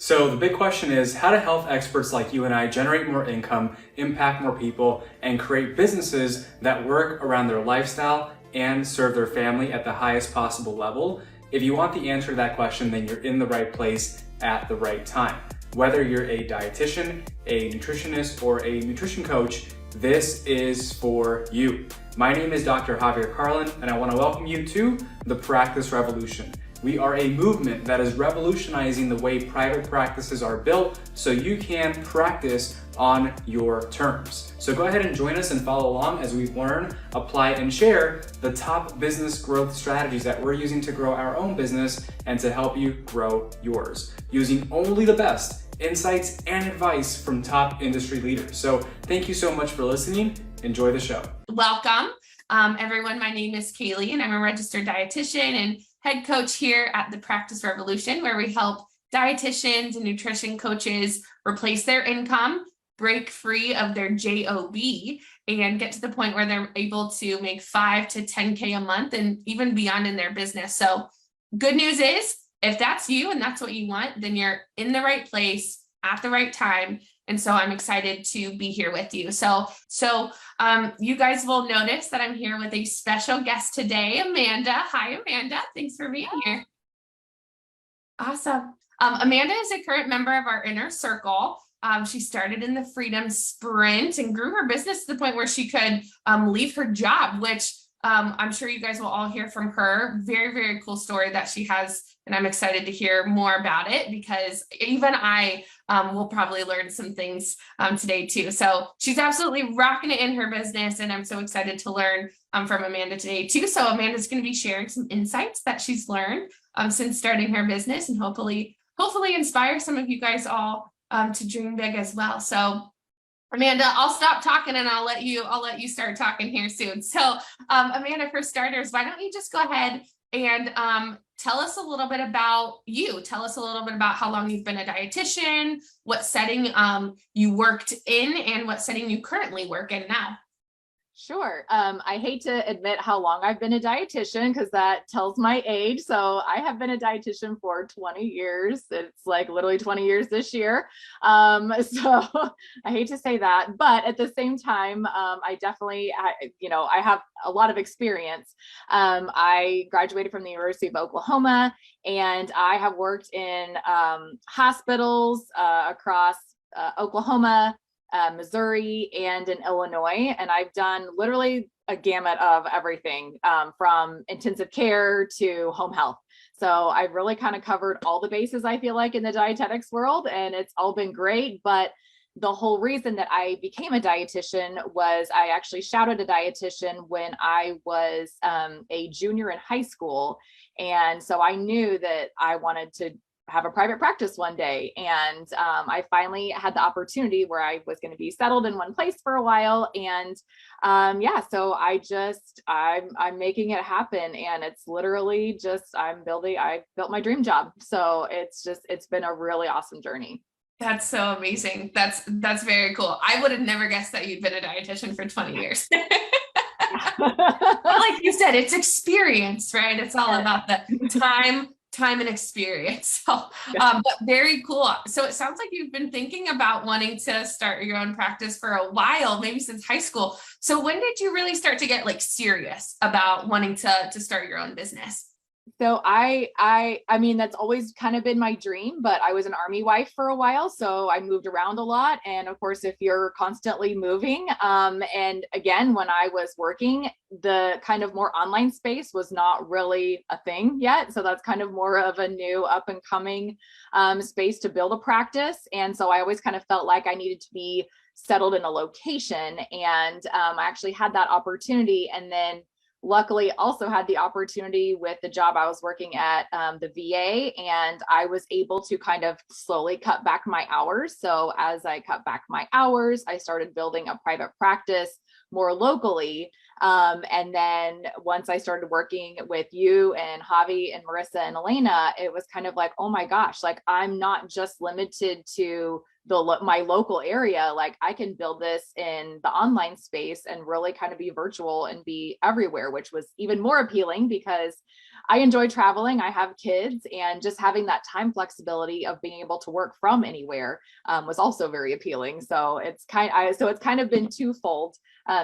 So the big question is how do health experts like you and I generate more income, impact more people, and create businesses that work around their lifestyle and serve their family at the highest possible level? If you want the answer to that question, then you're in the right place at the right time. Whether you're a dietitian, a nutritionist, or a nutrition coach, this is for you. My name is Dr. Javier Carlin, and I want to welcome you to the Practice Revolution. We are a movement that is revolutionizing the way private practices are built so you can practice on your terms. So go ahead and join us and follow along as we learn, apply, and share the top business growth strategies that we're using to grow our own business and to help you grow yours, using only the best insights and advice from top industry leaders. So thank you so much for listening. Enjoy the show. Welcome, everyone. My name is Kaylee, and I'm a registered dietitian and head coach here at the Practice Revolution, where we help dietitians and nutrition coaches replace their income, break free of their job, and get to the point where they're able to make 5 to 10K a month and even beyond in their business. So good news is, if that's you and that's what you want, then you're in the right place at the right time. And so I'm excited to be here with you. So you guys will notice that I'm here with a special guest today, Amanda. Hi, Amanda. Thanks for being here. Awesome. Amanda is a current member of our inner circle. She started in the Freedom Sprint and grew her business to the point where she could leave her job, which I'm sure you guys will all hear from her. Very, very cool story that she has. And I'm excited to hear more about it because even I will probably learn some things today too. So she's absolutely rocking it in her business. And I'm so excited to learn from Amanda today too. So Amanda's going to be sharing some insights that she's learned since starting her business and hopefully inspire some of you guys all to dream big as well. So Amanda, I'll stop talking and I'll let you start talking here soon. So Amanda, for starters, why don't you just go ahead and tell us a little bit about you. Tell us a little bit about how long you've been a dietitian, what setting you worked in, and what setting you currently work in now. Sure. I hate to admit how long I've been a dietitian because that tells my age. So I have been a dietitian for 20 years. It's like literally 20 years this year. So I hate to say that, but at the same time, I have a lot of experience. I graduated from the University of Oklahoma, and I have worked in hospitals across Oklahoma, Missouri, and in Illinois. And I've done literally a gamut of everything from intensive care to home health. So I've really kind of covered all the bases, I feel like, in the dietetics world, and it's all been great. But the whole reason that I became a dietitian was I actually shadowed a dietitian when I was a junior in high school. And so I knew that I wanted to have a private practice one day. And I finally had the opportunity where I was going to be settled in one place for a while. And so I'm making it happen. And it's literally just, I built my dream job. So it's been a really awesome journey. That's so amazing. That's very cool. I would have never guessed that you'd been a dietitian for 20 years. Like you said, it's experience, right? It's all about the time and experience. So, but very cool. So it sounds like you've been thinking about wanting to start your own practice for a while, maybe since high school. So when did you really start to get serious about wanting to start your own business? So I mean, that's always kind of been my dream, but I was an Army wife for a while. So I moved around a lot. And of course, if you're constantly moving, and again, when I was working, the kind of more online space was not really a thing yet. So that's kind of more of a new up and coming space to build a practice. And so I always kind of felt like I needed to be settled in a location. And I actually had that opportunity. And then luckily also had the opportunity with the job I was working at the VA, and I was able to kind of slowly cut back my hours. So as I cut back my hours, I started building a private practice more locally. And then once I started working with you and Javi and Marissa and Elena, it was kind of like, oh my gosh, like I'm not just limited to my local area, like I can build this in the online space and really kind of be virtual and be everywhere, which was even more appealing because I enjoy traveling. I have kids, and just having that time flexibility of being able to work from anywhere was also very appealing. So it's kind of been twofold.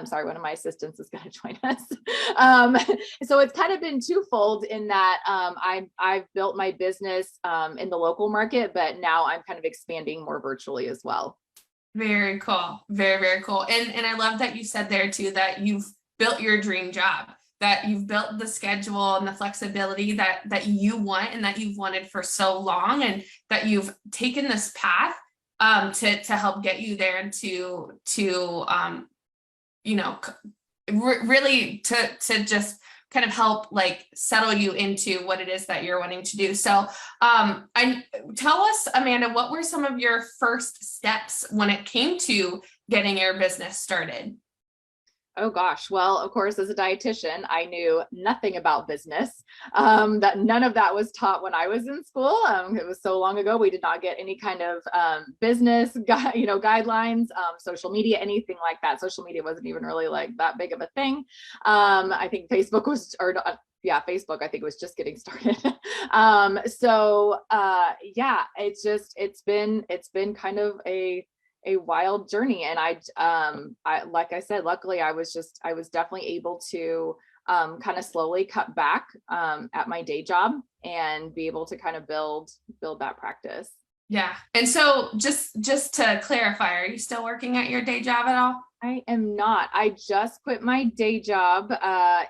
Sorry, one of my assistants is going to join us. So it's kind of been twofold in that I've built my business in the local market, but now I'm kind of expanding more virtually as well. Very cool. Very, very cool. And I love that you said there too, that you've built your dream job, that you've built the schedule and the flexibility that you want and that you've wanted for so long, and that you've taken this path to help get you there and to you know, really to just kind of help like settle you into what it is that you're wanting to do. So tell us, Amanda, what were some of your first steps when it came to getting your business started? Oh gosh. Well, of course, as a dietitian, I knew nothing about business. That none of that was taught when I was in school. It was so long ago. We did not get any kind of business, guidelines, social media, anything like that. Social media wasn't even really like that big of a thing. I think Facebook was, Facebook, I think was just getting started. It's been kind of a wild journey. And I like I said, luckily I was definitely able to kind of slowly cut back at my day job and be able to kind of build that practice. Yeah. And so just to clarify, are you still working at your day job at all? I am not. I just quit my day job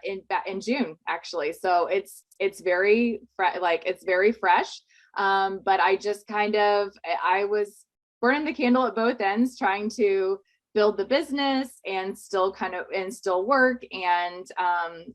in June, actually. So it's very fresh. But I just I was burning the candle at both ends, trying to build the business and still work. And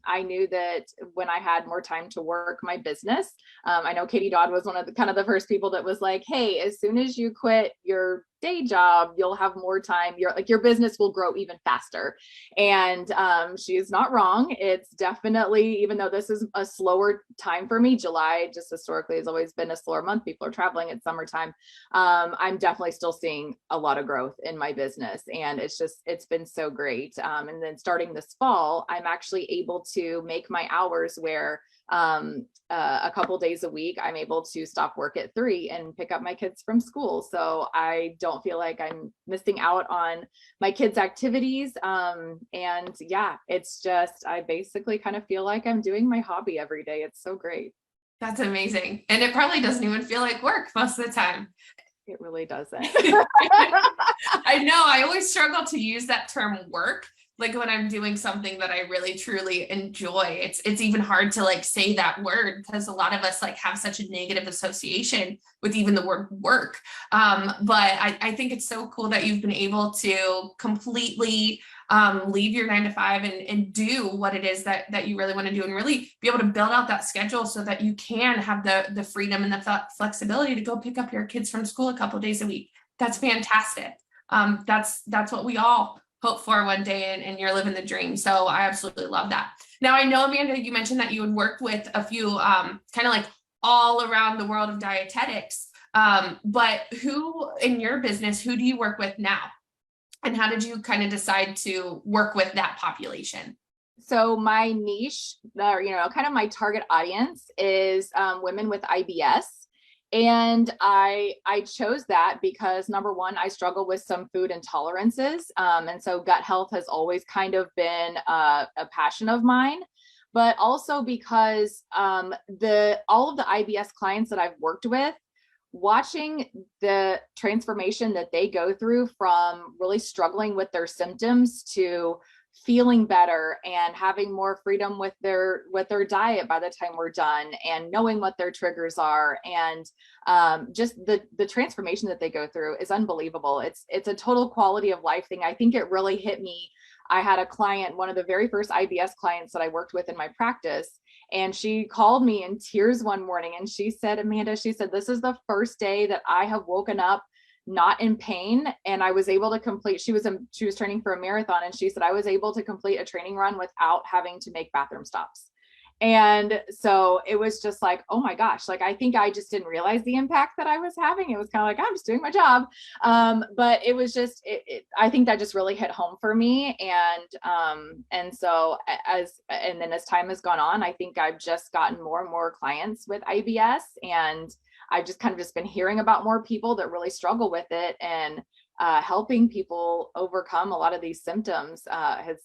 I knew that when I had more time to work my business, I know Katie Dodd was one of the first people that was like, hey, as soon as you quit your day job, you'll have more time. Your business will grow even faster. And she's not wrong. It's definitely, even though this is a slower time for me, July just historically has always been a slower month. People are traveling at summertime. I'm definitely still seeing a lot of growth in my business, and it's been so great. And then starting this fall, I'm actually able to make my hours where a couple days a week, I'm able to stop work at 3 and pick up my kids from school. So I don't feel like I'm missing out on my kids' activities. And yeah, it's just, I basically kind of feel like I'm doing my hobby every day. It's so great. That's amazing. And it probably doesn't even feel like work most of the time. It really doesn't. I know. I always struggle to use that term work. Like when I'm doing something that I really truly enjoy, it's even hard to like say that word, because a lot of us like have such a negative association with even the word work. But I think it's so cool that you've been able to completely leave your 9 to 5 and do what it is that you really want to do, and really be able to build out that schedule so that you can have the freedom and the flexibility to go pick up your kids from school a couple of days a week. That's fantastic. That's what we all hope for one day, and you're living the dream. So I absolutely love that. Now, I know, Amanda, you mentioned that you had worked with a few kind of like all around the world of dietetics, but who in your business, who do you work with now? And how did you kind of decide to work with that population? So my niche, kind of my target audience is women with IBS. And I chose that because, number one, I struggle with some food intolerances. And so gut health has always kind of been a passion of mine, but also because all of the IBS clients that I've worked with, watching the transformation that they go through from really struggling with their symptoms to feeling better and having more freedom with their diet by the time we're done, and knowing what their triggers are, and just the transformation that they go through is unbelievable. It's a total quality of life thing. I think it really hit me. I had a client, one of the very first IBS clients that I worked with in my practice, and she called me in tears one morning and she said, Amanda, she said, this is the first day that I have woken up not in pain, and I was able to complete, she was training for a marathon, and she said I was able to complete a training run without having to make bathroom stops. And so it was just like, oh my gosh, like, I think I just didn't realize the impact that I was having. It was kind of like, I'm just doing my job. But it was just, I think that just really hit home for me. And so and then as time has gone on, I think I've just gotten more and more clients with IBS, and I've just kind of just been hearing about more people that really struggle with it, and helping people overcome a lot of these symptoms.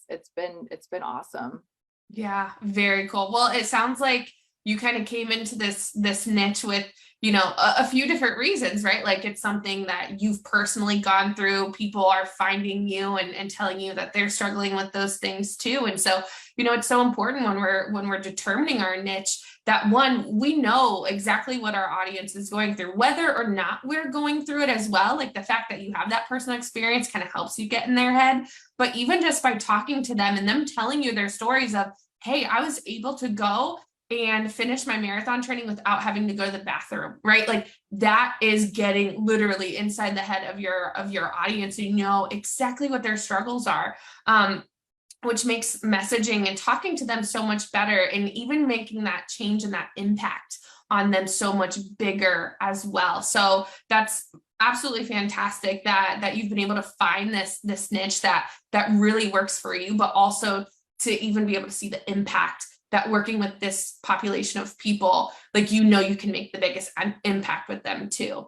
It's been awesome. Yeah, very cool. Well, it sounds like you kind of came into this niche with, you know, a few different reasons, right? Like it's something that you've personally gone through. People are finding you and telling you that they're struggling with those things too. And so, you know, it's so important when we're determining our niche that, one, we know exactly what our audience is going through, whether or not we're going through it as well. Like the fact that you have that personal experience kind of helps you get in their head. But even just by talking to them and them telling you their stories of, hey, I was able to go and finish my marathon training without having to go to the bathroom, right? Like that is getting literally inside the head of your audience. You know exactly what their struggles are, which makes messaging and talking to them so much better, and even making that change and that impact on them so much bigger as well. So that's absolutely fantastic that you've been able to find this niche that really works for you, but also to even be able to see the impact that working with this population of people, like, you know, you can make the biggest impact with them too.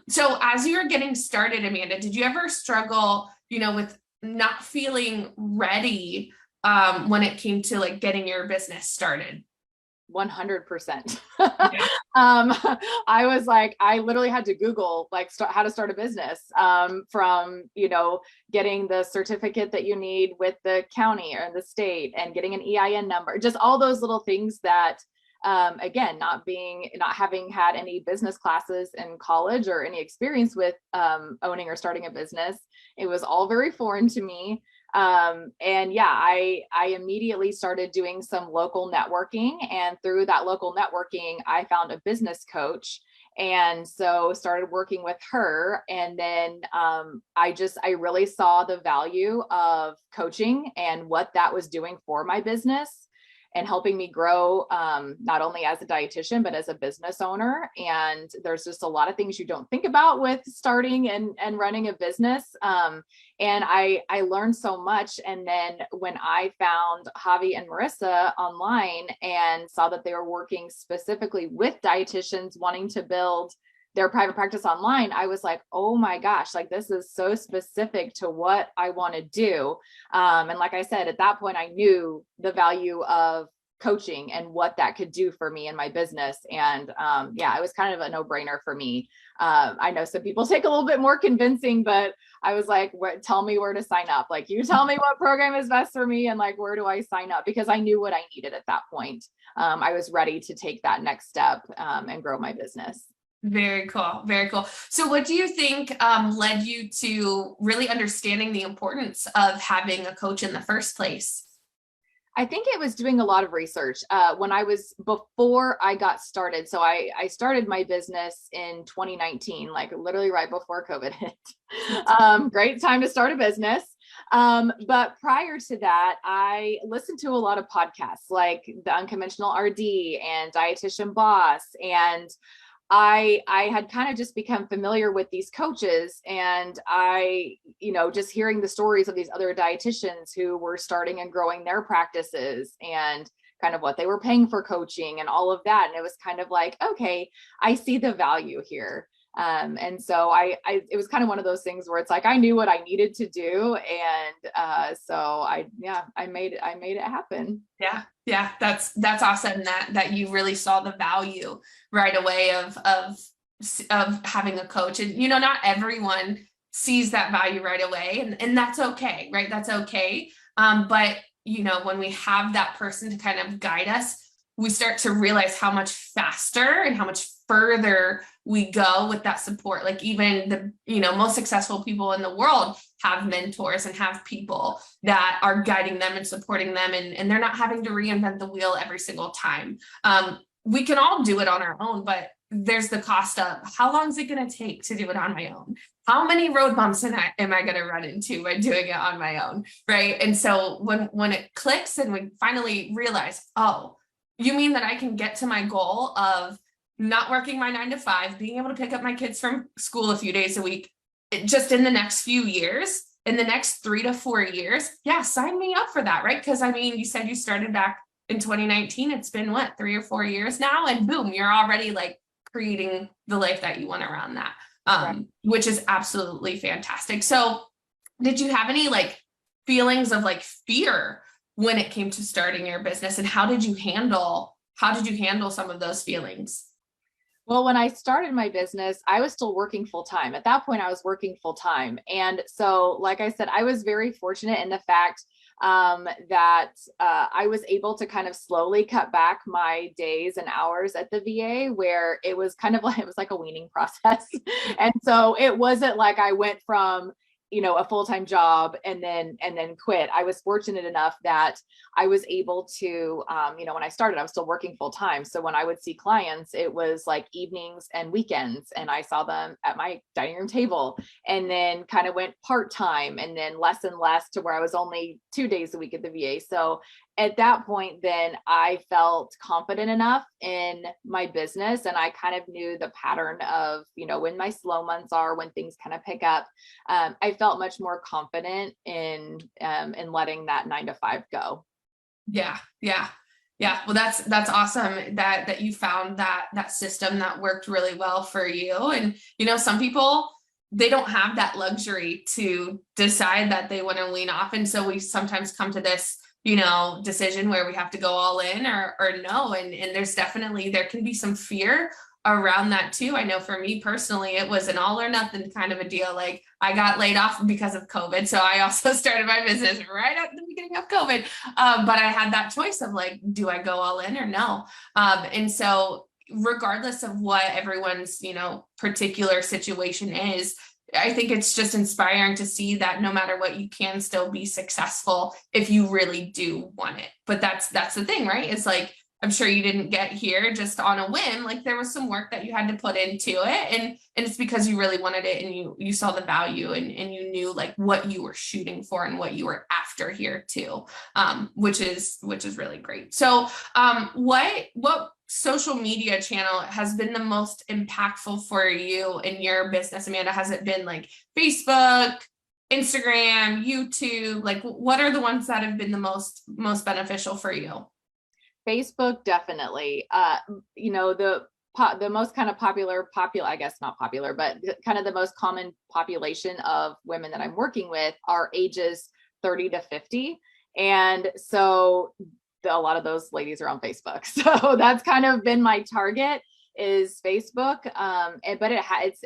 So as you were getting started, Amanda, did you ever struggle, you know, with not feeling ready when it came to like getting your business started? 100%. Yeah. I was like, I literally had to Google like how to start a business, from, you know, getting the certificate that you need with the county or the state, and getting an EIN number, just all those little things that, again, not having had any business classes in college or any experience with owning or starting a business, it was all very foreign to me. And yeah, I immediately started doing some local networking, and through that local networking, I found a business coach. And so started working with her. And then I really saw the value of coaching and what that was doing for my business, and helping me grow, not only as a dietitian, but as a business owner. And there's just a lot of things you don't think about with starting and running a business. And I learned so much. And then when I found Javi and Marissa online and saw that they were working specifically with dietitians wanting to build their private practice online, I was like, oh my gosh, like this is so specific to what I want to do. And like I said, at that point, I knew the value of coaching and what that could do for me in my business. And yeah, it was kind of a no-brainer for me. I know some people take a little bit more convincing, but I was like, tell me where to sign up. Like, you tell me what program is best for me, and like, where do I sign up? Because I knew what I needed at that point. I was ready to take that next step and grow my business. Very cool. Very cool. So what do you think led you to really understanding the importance of having a coach in the first place? I think it was doing a lot of research before I got started. So I started my business in 2019, like literally right before COVID hit. Great time to start a business. But prior to that, I listened to a lot of podcasts like The Unconventional RD and Dietitian Boss. And I had kind of just become familiar with these coaches, and just hearing the stories of these other dietitians who were starting and growing their practices, and kind of what they were paying for coaching and all of that. And it was kind of like, okay, I see the value here. And so it was kind of one of those things where it's like, I knew what I needed to do. And so I made it happen. Yeah. Yeah. That's awesome that you really saw the value right away of having a coach. And, you know, not everyone sees that value right away, and that's okay. Right. That's okay. But you know, when we have that person to kind of guide us, we start to realize how much faster and how much further we go with that support. Like even the, you know, most successful people in the world have mentors and have people that are guiding them and supporting them, and they're not having to reinvent the wheel every single time. We can all do it on our own, but there's the cost of how long is it going to take to do it on my own? How many road bumps am I going to run into by doing it on my own? Right. And so when it clicks and we finally realize, oh, You mean that I can get to my goal of not working my 9 to 5, being able to pick up my kids from school a few days a week, just in the next few years, in the next 3 to 4 years? Yeah, sign me up for that, right? Because I mean, you said you started back in 2019. It's been what, 3 or 4 years now, and boom, you're already like creating the life that you want around that, Right. which is absolutely fantastic. So, did you have any like feelings of like fear when it came to starting your business, and how did you handle some of those feelings? Well, when I started my business, I was still working full time. At that point, I was working full time. And so, like I said, I was very fortunate in the fact that I was able to kind of slowly cut back my days and hours at the VA, where it was kind of like, it was like a weaning process. And so it wasn't like I went from, a full-time job and then quit. I was fortunate enough that I was able to, when I started, I was still working full time. So when I would see clients, it was like evenings and weekends, and I saw them at my dining room table, and then kind of went part-time, and then less and less, to where I was only 2 days a week at the VA. So at that point, then I felt confident enough in my business, and I kind of knew the pattern of, when my slow months are, when things kind of pick up. I felt much more confident in letting that 9 to 5 go. Yeah, yeah, yeah. Well, that's awesome that you found that system that worked really well for you. And some people, they don't have that luxury to decide that they want to wean off, and so we sometimes come to this decision where we have to go all in or no. And there can be some fear around that too. I know for me personally, it was an all or nothing kind of a deal. Like, I got laid off because of COVID. So I also started my business right at the beginning of COVID. But I had that choice of like, do I go all in or no? And so regardless of what everyone's, particular situation is, I think it's just inspiring to see that no matter what, you can still be successful if you really do want it. But that's the thing, right? It's like, I'm sure you didn't get here just on a whim. Like, there was some work that you had to put into it, and it's because you really wanted it, and you saw the value, and you knew like what you were shooting for and what you were after here too, which is really great. So what social media channel has been the most impactful for you in your business, Amanda? Has it been like Facebook, Instagram, YouTube? Like, what are the ones that have been the most beneficial for you? Facebook, definitely. The most kind of popular, I guess not popular, but kind of the most common population of women that I'm working with are ages 30 to 50. And so a lot of those ladies are on Facebook. So that's kind of been my target, is Facebook. But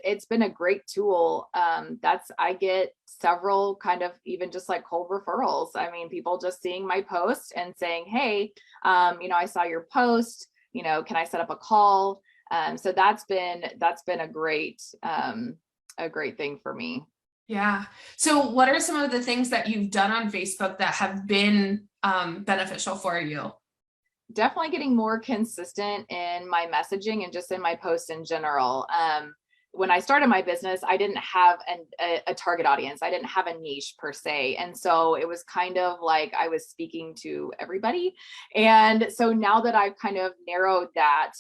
it's been a great tool. I get several kind of even just like cold referrals. I mean, people just seeing my post and saying, hey, I saw your post, can I set up a call? So that's been a great thing for me. Yeah. So what are some of the things that you've done on Facebook that have been beneficial for you? Definitely getting more consistent in my messaging and just in my posts in general. When I started my business, I didn't have a target audience. I didn't have a niche per se. And so it was kind of like I was speaking to everybody. And so now that I've kind of narrowed that,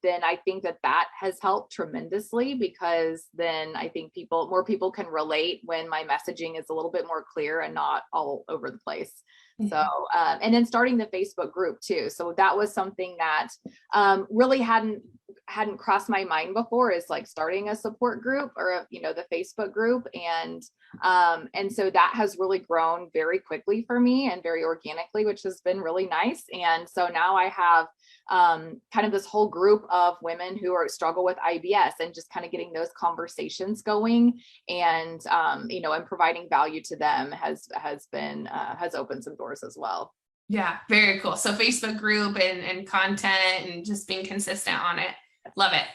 then I think that has helped tremendously, because then I think more people can relate when my messaging is a little bit more clear and not all over the place. So, and then starting the Facebook group too. So that was something that really hadn't crossed my mind before, is like starting a support group or, the Facebook group. And so that has really grown very quickly for me and very organically, which has been really nice. And so now I have kind of this whole group of women who struggle with IBS, and just kind of getting those conversations going, and and providing value to them has opened some doors as well. Yeah, very cool. So Facebook group and content and just being consistent on it. Love it.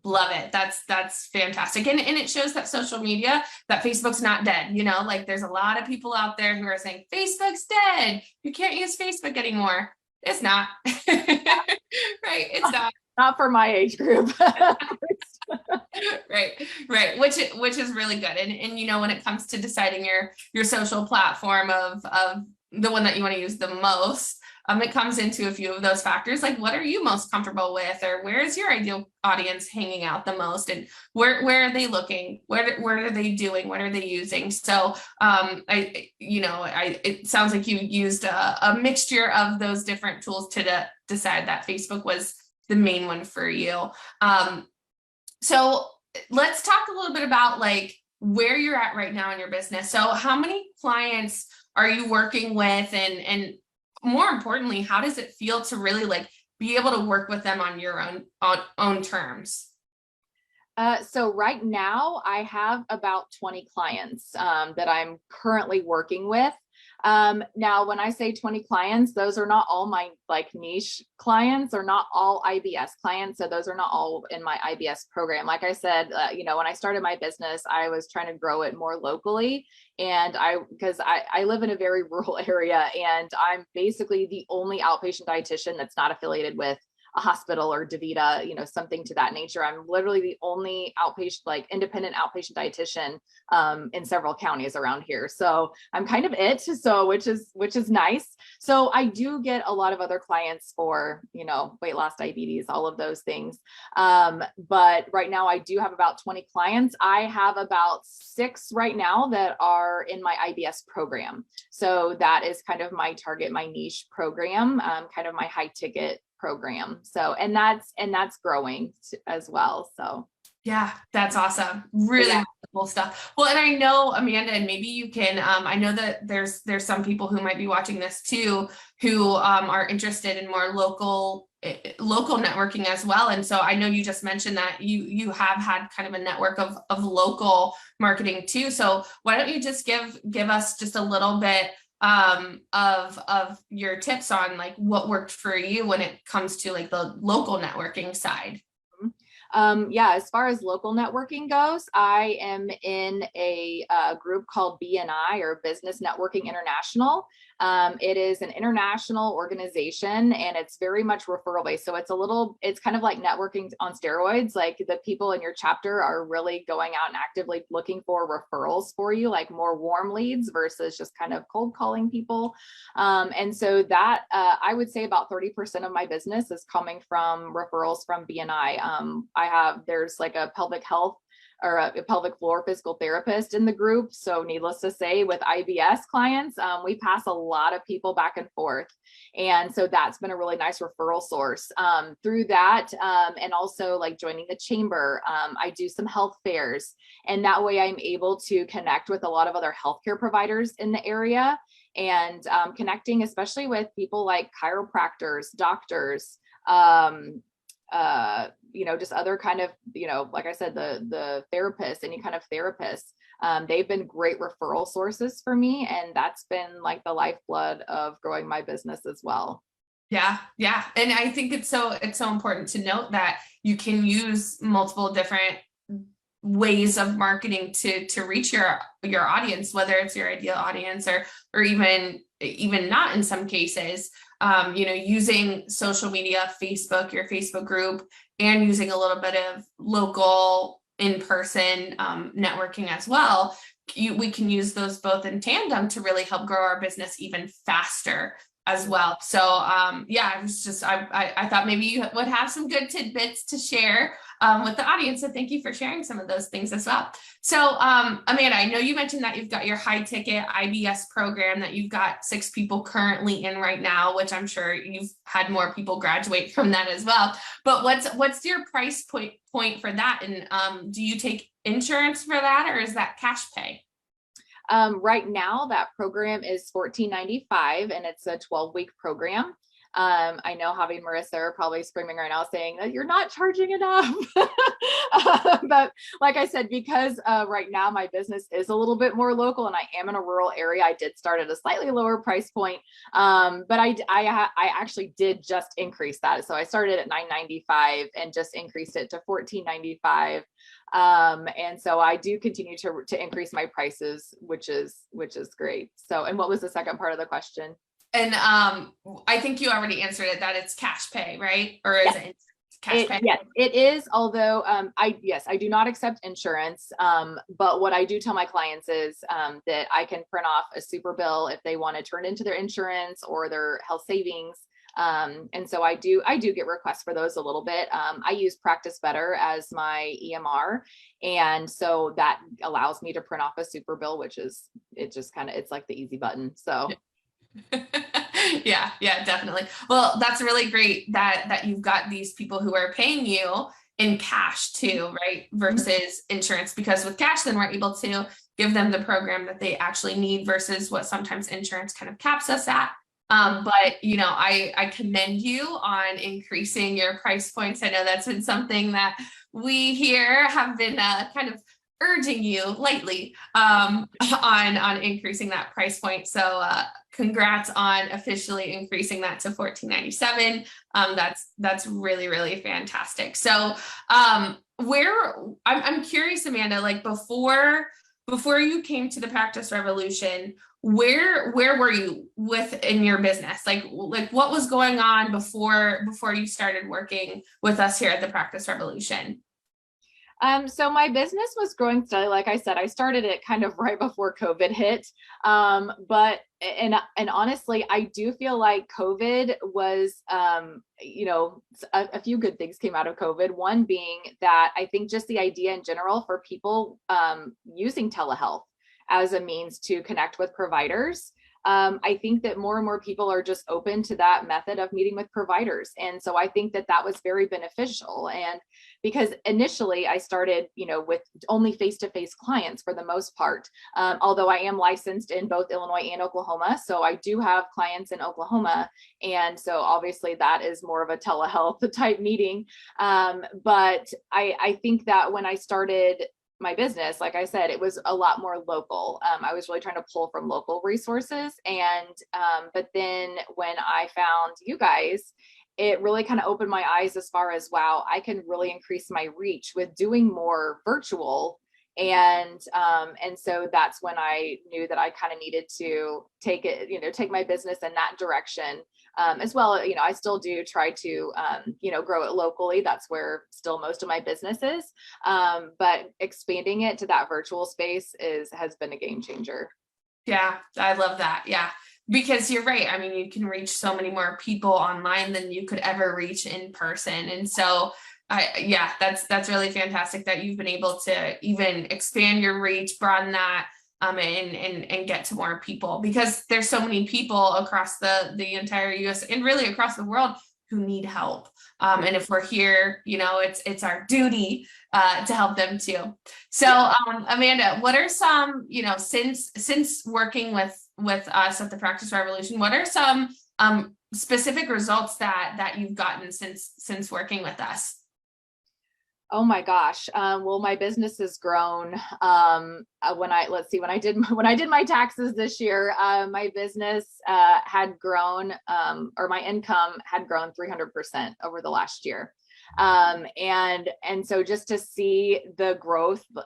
Love it. That's fantastic. And it shows that social media, that Facebook's not dead. Like, there's a lot of people out there who are saying Facebook's dead, you can't use Facebook anymore. It's not. Right. It's not for my age group. Right. Which is really good. And when it comes to deciding your social platform of the one that you want to use the most, it comes into a few of those factors, like what are you most comfortable with, or where is your ideal audience hanging out the most, and where are they looking, what are they doing, what are they using? So it sounds like you used a mixture of those different tools to decide that Facebook was the main one for you. So let's talk a little bit about like where you're at right now in your business. So how many clients are you working with, and more importantly, how does it feel to really like be able to work with them on your own terms? So right now I have about 20 clients that I'm currently working with. Now, when I say 20 clients, those are not all my like niche clients, or not all IBS clients. So those are not all in my IBS program. Like I said, when I started my business, I was trying to grow it more locally. And because I live in a very rural area, and I'm basically the only outpatient dietitian that's not affiliated with a hospital or DaVita, something to that nature. I'm literally the only outpatient, like independent outpatient dietitian in several counties around here. So I'm kind of it. So which is nice. So I do get a lot of other clients for, weight loss, diabetes, all of those things. But right now I do have about 20 clients. I have about 6 right now that are in my IBS program. So that is kind of my target, my niche program, kind of my high ticket program. So, and that's growing as well. So yeah, that's awesome. Really cool stuff. Well, and I know, Amanda, and maybe you can, I know that there's some people who might be watching this too, who are interested in more local networking as well. And so I know you just mentioned that you have had kind of a network of local marketing too. So why don't you just give us just a little bit of your tips on like what worked for you when it comes to like the local networking side? As far as local networking goes, I am in a group called BNI, or Business Networking International. It is an international organization, and it's very much referral based. So it's kind of like networking on steroids. Like the people in your chapter are really going out and actively looking for referrals for you, like more warm leads versus just kind of cold calling people. And so that I would say about 30% of my business is coming from referrals from BNI. There's like a pelvic health or a pelvic floor physical therapist in the group. So needless to say, with IBS clients, we pass a lot of people back and forth. And so that's been a really nice referral source through that. And also like joining the chamber, I do some health fairs, and that way I'm able to connect with a lot of other healthcare providers in the area, and connecting especially with people like chiropractors, doctors, just other kind of, like I said, the therapists, any kind of therapists. They've been great referral sources for me, and that's been like the lifeblood of growing my business as well. Yeah. And I think it's so important to note that you can use multiple different ways of marketing to reach your audience, whether it's your ideal audience or even not in some cases. Using social media, Facebook, your Facebook group, and using a little bit of local in-person networking as well. We can use those both in tandem to really help grow our business even faster as well. So it was just, I thought maybe you would have some good tidbits to share with the audience. So thank you for sharing some of those things as well. So Amanda, I know you mentioned that you've got your high ticket IBS program that you've got 6 people currently in right now, which I'm sure you've had more people graduate from that as well. But what's your price point for that? And do you take insurance for that, or is that cash pay? Right now, that program is $14.95, and it's a 12-week program. I know Javi and Marissa are probably screaming right now saying that you're not charging enough. But like I said, because right now my business is a little bit more local and I am in a rural area, I did start at a slightly lower price point. But I actually did just increase that. So I started at $9.95 and just increased it to $14.95. And so I do continue to increase my prices, which is great. So, and what was the second part of the question? And I think you already answered it, that it's cash pay, right? Or is it? Cash pay. Yes, it is. Although I do not accept insurance. But what I do tell my clients is that I can print off a super bill if they want to turn into their insurance or their health savings. And so I do get requests for those a little bit. I use Practice Better as my EMR. And so that allows me to print off a super bill, which is, it's like the easy button. So Yeah, definitely. Well, that's really great that you've got these people who are paying you in cash too, right? Versus insurance, because with cash, then we're able to give them the program that they actually need versus what sometimes insurance kind of caps us at. But I commend you on increasing your price points. I know that's been something that we here have been kind of urging you lately on increasing that price point. So congrats on officially increasing that to $14.97. That's really, really fantastic. So I'm curious, Amanda, like before you came to the Practice Revolution, where were you in your business? Like what was going on before you started working with us here at the Practice Revolution? So my business was growing steadily. Like I said, I started it kind of right before COVID hit. But honestly, I do feel like COVID was, a few good things came out of COVID. One being that I think just the idea in general for people using telehealth as a means to connect with providers. I think that more and more people are just open to that method of meeting with providers. And so I think that was very beneficial. And because initially I started, with only face-to-face clients for the most part, although I am licensed in both Illinois and Oklahoma. So I do have clients in Oklahoma. And so obviously that is more of a telehealth type meeting. But I think that when I started my business, like I said, it was a lot more local. I was really trying to pull from local resources. And, but then when I found you guys, it really kind of opened my eyes as far as, wow, I can really increase my reach with doing more virtual. And so that's when I knew that I kind of needed to take my business in that direction. As well, I still do try to, grow it locally. That's where still most of my business is. But expanding it to that virtual space has been a game changer. Yeah, I love that. Yeah, because you're right. I mean, you can reach so many more people online than you could ever reach in person. And so that's really fantastic that you've been able to even expand your reach, broaden that, and get to more people, because there's so many people across the entire US and really across the world who need help. And if we're here, it's our duty to help them too. So Amanda, what are some, since working with us at the Practice Revolution, what are some specific results that you've gotten since working with us? Oh my gosh. Well, my business has grown. When I did my taxes this year, my business had grown, or my income had grown 300% over the last year. And so just to see the growth, the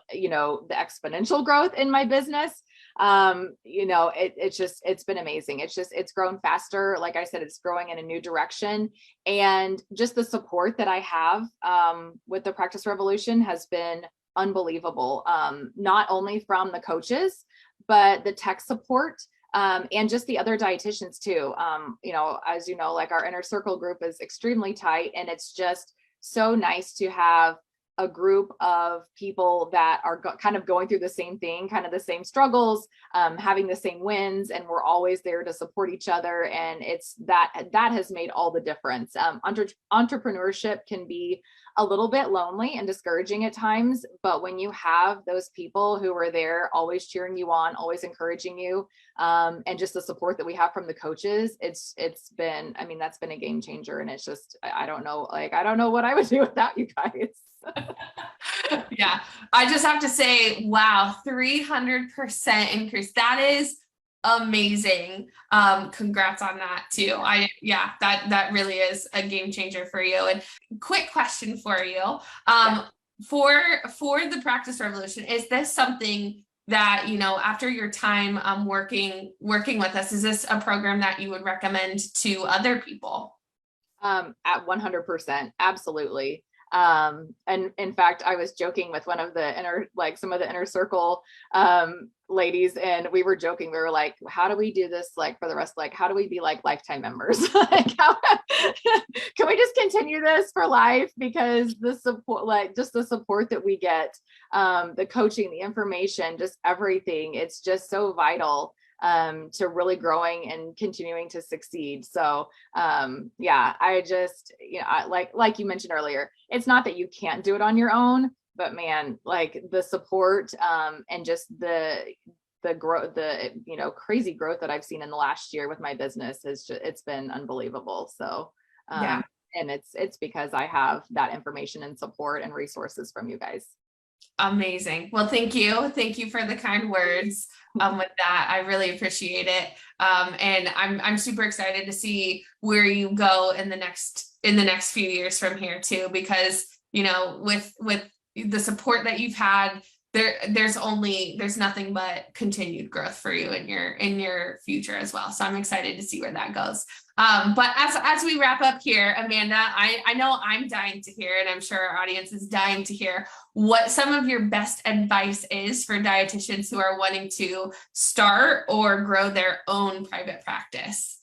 exponential growth in my business, it's been amazing. It's grown faster. Like I said, it's growing in a new direction. And just the support that I have, with the Practice Revolution has been unbelievable. Not only from the coaches, but the tech support, and just the other dietitians too. As you know, like our inner circle group is extremely tight, and it's just so nice to have a group of people that are kind of going through the same thing, kind of the same struggles, having the same wins, and we're always there to support each other. And it's that has made all the difference. Entrepreneurship can be a little bit lonely and discouraging at times, but when you have those people who are there always cheering you on, always encouraging you, and just the support that we have from the coaches, that's been a game changer. And it's just, I don't know what I would do without you guys. Yeah, I just have to say, wow, 300% increase. That is amazing. Congrats on that too. That really is a game changer for you. And quick question for you. For the Practice Revolution, is this something that, after your time working with us, is this a program that you would recommend to other people? At 100%, absolutely. And in fact, I was joking with one of the some of the inner circle ladies, and we were joking. We were like, how do we do this like for the rest? Like, how do we be like lifetime members? Like, how can we just continue this for life? Because the support, like just the support that we get, the coaching, the information, just everything, it's just so vital to really growing and continuing to succeed. So yeah, I just, like you mentioned earlier, it's not that you can't do it on your own, but man, like the support and just the growth, crazy growth that I've seen in the last year with my business it's been unbelievable. So Yeah. and it's because I have that information and support and resources from you guys. Amazing. Well, thank you. Thank you for the kind words with that. I really appreciate it. And I'm super excited to see where you go in the next few years from here too, because, with the support that you've had, there's nothing but continued growth for you in your future as well. So I'm excited to see where that goes. But as we wrap up here, Amanda, I know I'm dying to hear, and I'm sure our audience is dying to hear what some of your best advice is for dietitians who are wanting to start or grow their own private practice.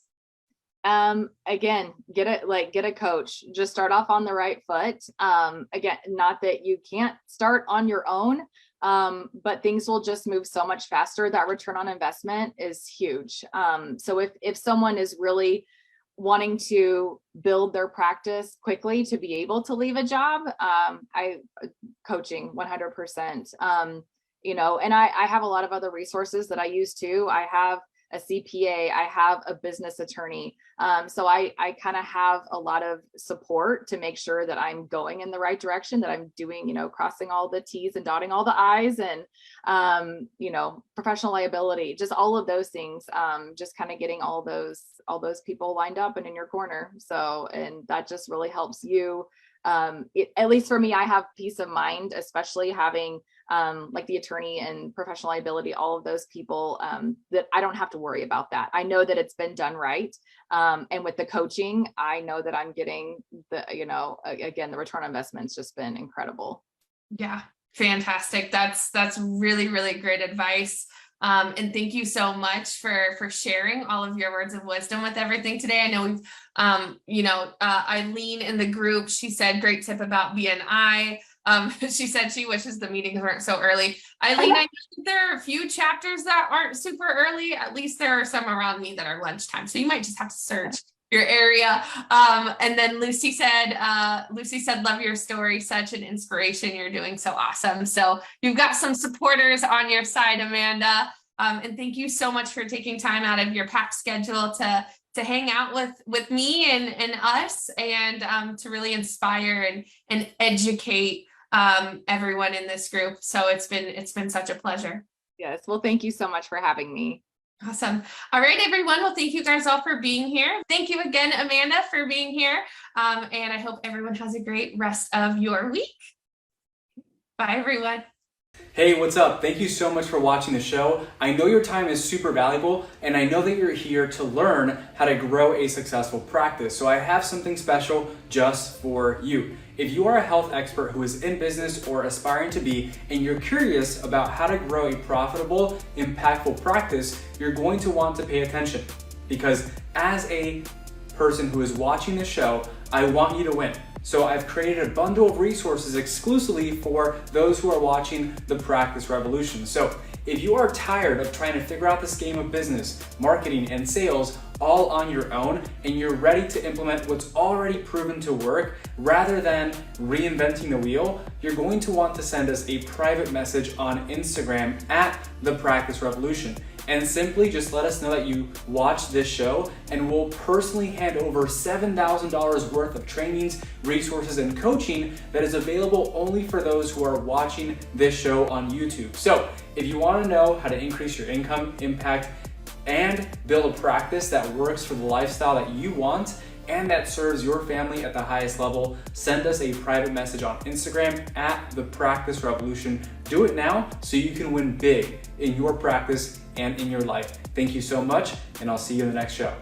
Again, get a coach. Just start off on the right foot. Again, not that you can't start on your own, but things will just move so much faster. That return on investment is huge. So if someone is really wanting to build their practice quickly to be able to leave a job, coaching 100%. And I have a lot of other resources that I use too. I have a CPA, I have a business attorney. So I kind of have a lot of support to make sure that I'm going in the right direction, that I'm doing, crossing all the T's and dotting all the I's, and, professional liability, just all of those things, just kind of getting all those people lined up and in your corner. So, and that just really helps you. At least for me, I have peace of mind, especially having like the attorney and professional liability, all of those people, that I don't have to worry about that. I know that it's been done right. And with the coaching, I know that I'm getting again, the return on investment's just been incredible. Yeah, fantastic. That's really, really great advice. And thank you so much for sharing all of your words of wisdom with everything today. I know we've, Eileen in the group, she said, great tip about BNI. She said she wishes the meetings weren't so early. Eileen, I know there are a few chapters that aren't super early. At least there are some around me that are lunchtime. So you might just have to search your area. And then Lucy said, love your story. Such an inspiration. You're doing so awesome. So you've got some supporters on your side, Amanda. And thank you so much for taking time out of your packed schedule to hang out with me and us, and to really inspire and educate everyone in this group. So it's been such a pleasure. Yes. Well, thank you so much for having me. Awesome. All right, everyone. Well, thank you guys all for being here. Thank you again, Amanda, for being here. And I hope everyone has a great rest of your week. Bye, everyone. Hey, what's up? Thank you so much for watching the show. I know your time is super valuable, and I know that you're here to learn how to grow a successful practice. So I have something special just for you. If you are a health expert who is in business or aspiring to be, and you're curious about how to grow a profitable, impactful practice, you're going to want to pay attention. Because as a person who is watching the show, I want you to win. So I've created a bundle of resources exclusively for those who are watching the Practice Revolution. So if you are tired of trying to figure out this game of business, marketing, and sales all on your own, and you're ready to implement what's already proven to work rather than reinventing the wheel, you're going to want to send us a private message on Instagram at The Practice Revolution. And simply just let us know that you watched this show, and we'll personally hand over $7,000 worth of trainings, resources, and coaching that is available only for those who are watching this show on YouTube. So if you want to know how to increase your income, impact, and build a practice that works for the lifestyle that you want and that serves your family at the highest level, send us a private message on Instagram at The Practice Revolution. Do it now so you can win big in your practice and in your life. Thank you so much, and I'll see you in the next show.